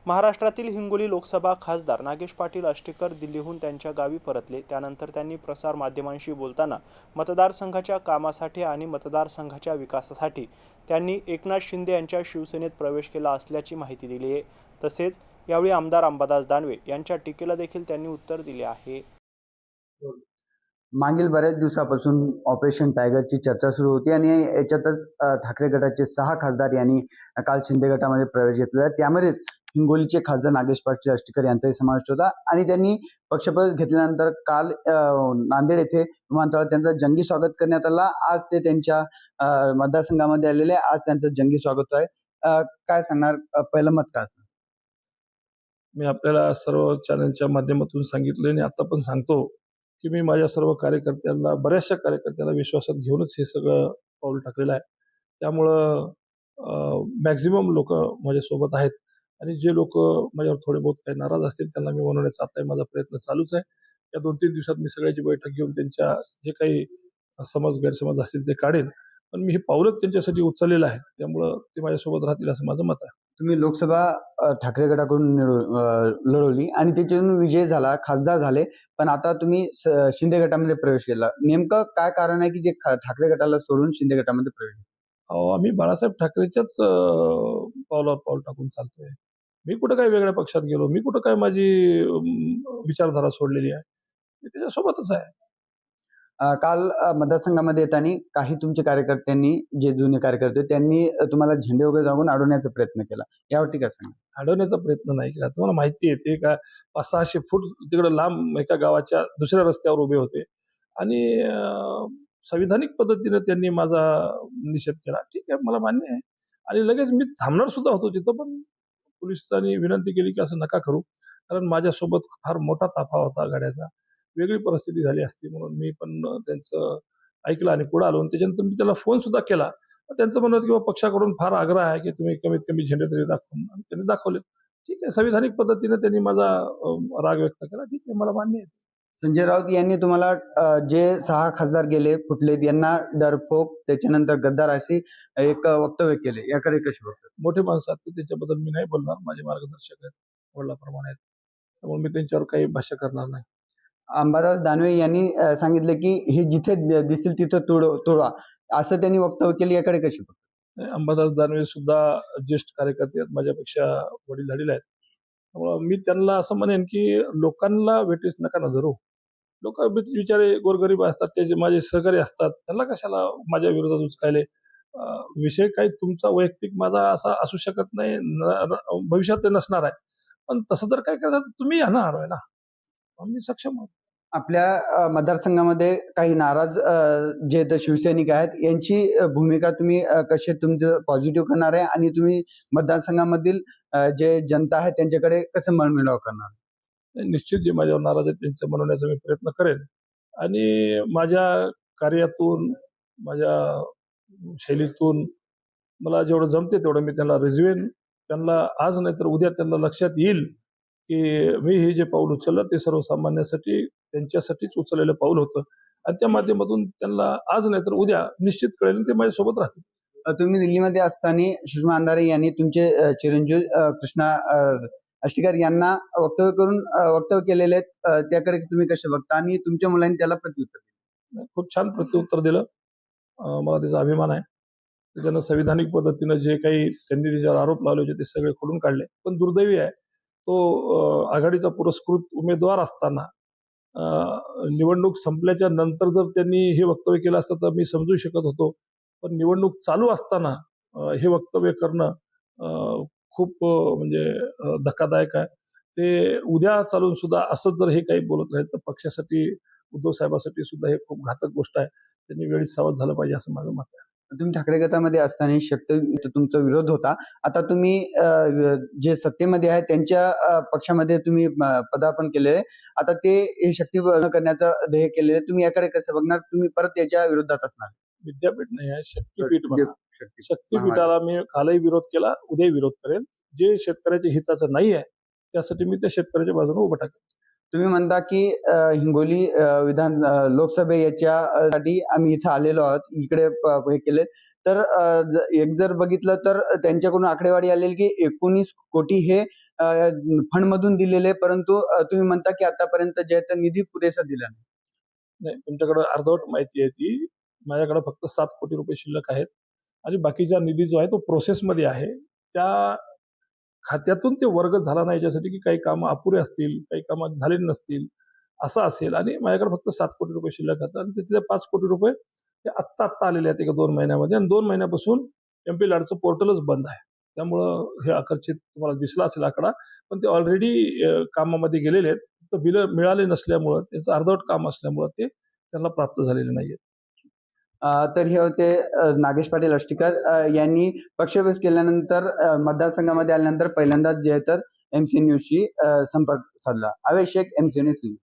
महाराष्ट्रातील हिंगोली लोकसभा खासदार नागेश पाटील आष्टीकर दिल्लीहून त्यांच्या गावी परतले. त्यानंतर त्यांनी प्रसार माध्यमांशी बोलताना मतदारसंघाच्या कामासाठी आणि मतदारसंघाच्या विकासासाठी त्यांनी एकनाथ शिंदे यांच्या शिवसेनेत प्रवेश केला असल्याची माहिती दिली आहे. तसेच यावेळी आमदार अंबादास दानवे यांच्या टीकेला देखील त्यांनी उत्तर दिले आहे. मागील बऱ्याच दिवसापासून ऑपरेशन टायगरची चर्चा सुरू होती आणि याच्यातच ठाकरे गटाचे 6 खासदार यांनी काल शिंदे गटामध्ये प्रवेश घेतलेला. त्यामध्येच हिंगोलीचे खासदार नागेश पाटील आष्टीकर यांचाही समावेश होता आणि त्यांनी पक्षप्रवेश घेतल्यानंतर काल नांदेड येथे विमानतळावर त्यांचं जंगी स्वागत करण्यात आलं. आज ते त्यांच्या मतदारसंघामध्ये आलेले. आज त्यांचं जंगी स्वागत आहे. काय सांगणार, पहिलं मत काय असणार? मी आपल्याला सर्व चॅनलच्या माध्यमातून सांगितले आणि आता पण सांगतो की मी माझ्या सर्व कार्यकर्त्यांना, बऱ्याचशा कार्यकर्त्यांना विश्वासात घेऊनच हे सगळं पाऊल टाकलेलं आहे. त्यामुळं मॅक्झिमम लोक माझ्यासोबत आहेत आणि जे लोक माझ्यावर थोडे बहुत काही नाराज असतील त्यांना मी मनवण्याचा आता माझा प्रयत्न चालूच आहे. या 2-3 दिवसात मी सगळ्याची बैठक घेऊन त्यांच्या जे काही समज गैरसमज असतील ते काढेन. पण मी हे पाऊलच त्यांच्यासाठी उचललेलं आहे, त्यामुळं ते माझ्यासोबत राहतील असं माझं मत आहे. तुम्ही लोकसभा ठाकरे गटाकडून लढवली आणि त्याच्यातून विजय झाला, खासदार झाले, पण आता तुम्ही शिंदे गटामध्ये प्रवेश केला. नेमकं काय कारण आहे की जे ठाकरे गटाला सोडून शिंदे गटामध्ये प्रवेश? आम्ही बाळासाहेब ठाकरेच्याच पावलावर पाऊल टाकून चालतोय. मी कुठं काय वेगळ्या पक्षात गेलो, मी कुठं काय माझी विचारधारा सोडलेली आहे, मी त्याच्यासोबतच आहे. काल मतदारसंघामध्ये येताना काही तुमच्या कार्यकर्त्यांनी, जे जुने कार्यकर्ते, त्यांनी तुम्हाला झेंडे वगैरे दाखवून अडवण्याचा प्रयत्न केला. यावरती काय सांगा? अडवण्याचा प्रयत्न नाही केला. तुम्हाला माहिती आहे ते का 500-600 फूट तिकडे लांब एका गावाच्या दुसऱ्या रस्त्यावर उभे होते आणि संविधानिक पद्धतीने त्यांनी माझा निषेध केला. ठीक आहे, मला मान्य आहे आणि लगेच मी थांबणार सुद्धा होतो तिथं, पण पोलिसांनी विनंती केली की असं नका करू, कारण माझ्यासोबत फार मोठा ताफा होता गाड्याचा, वेगळी परिस्थिती झाली असती म्हणून मी पण त्यांचं ऐकलं आणि पुढे आलो. आणि त्याच्यानंतर मी त्याला फोन सुद्धा केला. त्यांचं म्हणणं होतं की पक्षाकडून फार आग्रह आहे की तुम्ही कमीत कमी झेंडे तरी दाखवून, आणि त्यांनी दाखवले. ठीक आहे, संविधानिक पद्धतीने त्यांनी माझा राग व्यक्त केला. ठीक आहे, मला मान्य आहे. संजय राऊत यांनी तुम्हाला जे 6 खासदार गेले फुटलेत, यांना डरफोक, त्याच्यानंतर गद्दार अशी एक वक्तव्य केले. याकडे कसे बघतात? मोठे माणसं आहेत त्याच्याबद्दल मी नाही बोलणार. माझे मार्गदर्शक आहेत, वडिलांप्रमाणे आहेत, त्यामुळे मी त्यांच्यावर काही भाष्य करणार नाही. अंबादास दानवे यांनी सांगितले की हे जिथे दिसतील तिथं तोडवा, असं त्यांनी वक्तव्य केले. याकडे कसे बघतात? अंबादास दानवे सुद्धा ज्येष्ठ कार्यकर्ते आहेत, माझ्यापेक्षा वडीलधारीला आहेत. त्यामुळं मी त्यांना असं म्हणेन की लोकांना वेटीस नका न धरू. लोक बिचारे गोरगरीब असतात, ते जे माझे सहकारी असतात, त्यांना कशाला माझ्या विरोधात उचकायले. विषय काही तुमचा वैयक्तिक माझा असा असू शकत नाही, भविष्यात ते नसणार आहे. पण तसं जर काय करायचं तर तुम्ही या ना अडवायला, मी सक्षम आहोत. आपल्या मतदारसंघामध्ये काही नाराज जे शिवसैनिक आहेत, यांची भूमिका तुम्ही कशी तुमचं पॉझिटिव्ह करणार आहे आणि तुम्ही मतदारसंघामधील जे जनता आहे त्यांच्याकडे कसं मनमिलाव करणार? निश्चित जे माझ्यावर नाराज आहेत त्यांचं मनवण्याचा मी प्रयत्न करेन आणि माझ्या कार्यातून, माझ्या शैलीतून मला जेवढं जमते तेवढं मी त्यांना रिझवेन. त्यांना आज नाही तर उद्या त्यांना लक्षात येईल की मी हे जे पाऊल उचललं ते सर्वसामान्यांसाठी, त्यांच्यासाठीच उचललेलं पाऊल होतं आणि त्या माध्यमातून त्यांना आज नाही तर उद्या निश्चित कळेल, ते माझ्यासोबत राहतील. तुम्ही दिल्लीमध्ये असताना सुषमा अंधारे यांनी तुमचे चिरंजीव कृष्णा आष्टीकर यांना वक्तव्य केलेले आहेत. त्याकडे तुम्ही कसे बघता आणि तुमच्या मुलांनी त्याला प्रत्युत्तर दिलं? खूप छान प्रत्युत्तर दिलं. मला त्याचा अभिमान आहे. त्यानं संविधानिक पद्धतीनं जे काही त्यांनी त्याच्यावर आरोप लावले होते ते सगळे खोडून काढले. पण दुर्दैवी आहे, तो आघाडीचा पुरस्कृत उमेदवार असताना निवडणूक संपल्याच्या नंतर जर त्यांनी हे वक्तव्य केलं असतं तर मी समजू शकत होतो. पण निवडणूक चालू असताना हे वक्तव्य करणं खूप म्हणजे धक्कादायक आहे. ते उद्या चालून सुद्धा असंच जर हे काही बोलत राहील तर पक्षासाठी, उद्धव साहेबांसाठी सुद्धा हे खूप घातक गोष्ट आहे. त्यांनी वेळीच सावध झालं पाहिजे असं माझं मत आहे. तुम्ही ठाकरे गटामध्ये असताना शक्ती तुमचा विरोध होता. आता तुम्ही जे सत्तेमध्ये आहे त्यांच्या पक्षामध्ये तुम्ही पदार्पण केलेले. आता ते हे शक्ती करण्याचं ध्येय केलेले. तुम्ही याकडे कसं बघणार? तुम्ही परत याच्या विरोधात असणार? विद्यापीठ नाही आहे, शक्तीपीठ म्हणा. शक्तीपीठाला मी कालही विरोध केला, उद्याही विरोध करेल. जे शेतकऱ्याच्या हिताचं नाही आहे त्यासाठी मी त्या शेतकऱ्याच्या बाजूने उभं टाकेन. तुम्ही म्हणता की हिंगोली विधान लोकसभे याच्यासाठी आम्ही इथं आलेलो आहोत, इकडे हे केले, तर एक जर बघितलं तर त्यांच्याकडून आकडेवारी आलेली की 19 कोटी हे फंडमधून दिलेले, परंतु तुम्ही म्हणता की आतापर्यंत जे आहे तर निधी पुरेसा दिला नाही. नाही, तुमच्याकडे अर्धवट माहिती आहे ती. माझ्याकडे फक्त 7 कोटी रुपये शिल्लक आहेत आणि बाकीचा निधी जो आहे तो प्रोसेसमध्ये आहे. त्या खात्यातून ते वर्ग झाला नाही याच्यासाठी की काही कामं अपुरे असतील, काही कामं झालेली नसतील, असं असेल. आणि माझ्याकडे फक्त 7 कोटी रुपये शिल्लक आहेत आणि तिथले 5 कोटी रुपये ते आत्ता आलेले आहेत 1-2 महिन्यामध्ये, आणि 2 महिन्यापासून MP लॅडचं पोर्टलच बंद आहे. त्यामुळं हे आकर्षित तुम्हाला दिसला असेल आकडा, पण ते ऑलरेडी कामामध्ये गेलेले आहेत. तर बिलं मिळाले नसल्यामुळं, त्यांचं अर्धवट काम असल्यामुळं ते त्यांना प्राप्त झालेले नाहीयेत. तर हे होते नागेश पाटील अष्टीकर यांनी पक्षप्रवेश केल्यानंतर मतदारसंघामध्ये आल्यानंतर पहिल्यांदाच जे आहे तर MC न्यूजशी संपर्क साधला. आवेश शेख, MC न्यूज.